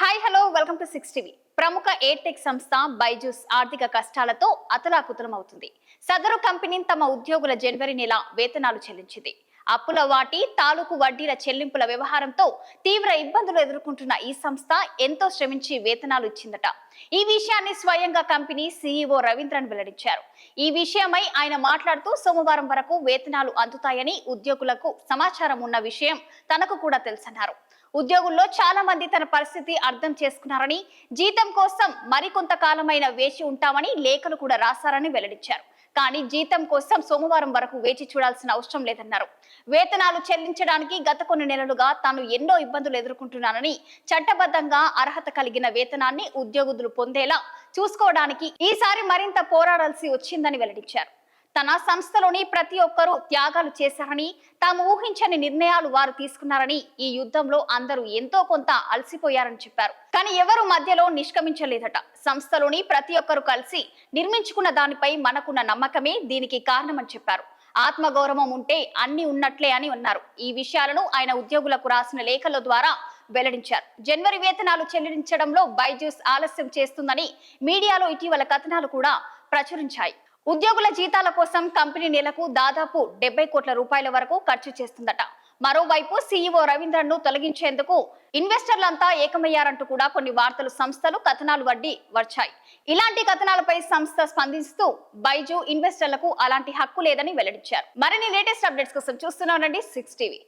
Hi hello welcome to 6 TV. ప్రముఖ ఎయిర్టెక్ సంస్థ బైజూస్ ఆర్థిక కష్టాలతో అతలాకుతలమవుతుంది. సదరు కంపెనీ తమ ఉద్యోగుల జనవరి నెల వేతనాలు చెల్లించింది. అప్పుల వాటి తాలూకు వడ్డీల చెల్లింపుల వ్యవహారంతో తీవ్ర ఇబ్బందులు ఎదుర్కొంటున్న ఈ సంస్థ ఎంతో శ్రమించి వేతనాలు ఇచ్చిందట. ఈ విషయాన్ని స్వయంగా కంపెనీ సీఈఓ రవీంద్రన్ వెల్లడించారు. ఈ విషయమై ఆయన మాట్లాడుతూ సోమవారం వరకు వేతనాలు అందుతాయని, ఉద్యోగులకు సమాచారం ఉన్న విషయం తనకు కూడా తెలుసన్నారు. ఉద్యోగుల్లో చాలా మంది తన పరిస్థితి అర్థం చేసుకున్నారని, జీతం కోసం మరికొంత కాలమైన వేచి ఉంటామని లేఖలు కూడా రాశారని వెల్లడించారు. కానీ జీతం కోసం సోమవారం వరకు వేచి చూడాల్సిన అవసరం లేదన్నారు. వేతనాలు చెల్లించడానికి గత కొన్ని నెలలుగా తాను ఎన్నో ఇబ్బందులు ఎదుర్కొంటున్నానని, చట్టబద్ధంగా అర్హత కలిగిన వేతనాన్ని ఉద్యోగులు పొందేలా చూసుకోవడానికి ఈసారి మరింత పోరాడాల్సి వచ్చిందని వెల్లడించారు. తన సంస్థలోని ప్రతి ఒక్కరూ త్యాగాలు చేశారని, తాము ఊహించని నిర్ణయాలు వారు తీసుకున్నారని, ఈ యుద్ధంలో అందరూ ఎంతో కొంత అలసిపోయారని చెప్పారు. కానీ ఎవరు మధ్యలో నిష్క్రమించలేదట. సంస్థలోని ప్రతి ఒక్కరూ కలిసి నిర్మించుకున్న దానిపై మనకున్న నమ్మకమే దీనికి కారణమని చెప్పారు. ఆత్మగౌరవం ఉంటే అన్ని ఉన్నట్లే అని అన్నారు. ఈ విషయాలను ఆయన ఉద్యోగులకు రాసిన లేఖల ద్వారా వెల్లడించారు. జనవరి వేతనాలు చెల్లించడంలో బైజూస్ ఆలస్యం చేస్తుందని మీడియాలో ఇటీవల కథనాలు కూడా ప్రచురించాయి. ఉద్యోగుల జీతాల కోసం కంపెనీ నెలకు దాదాపు 70 కోట్ల రూపాయల వరకు ఖర్చు చేస్తుందట. మరోవైపు సీఈఓ రవీంద్రన్ ను తొలగించేందుకు ఇన్వెస్టర్లంతా ఏకమయ్యారంటూ కూడా కొన్ని వార్తలు, సంస్థలు కథనాలు వడ్డీ వచ్చాయి. ఇలాంటి కథనాలపై సంస్థ స్పందిస్తూ బైజూ ఇన్వెస్టర్లకు అలాంటి హక్కు లేదని వెల్లడించారు. మరిన్ని లేటెస్ట్ అప్డేట్స్ కోసం చూస్తున్నారండి 6 టీవీ.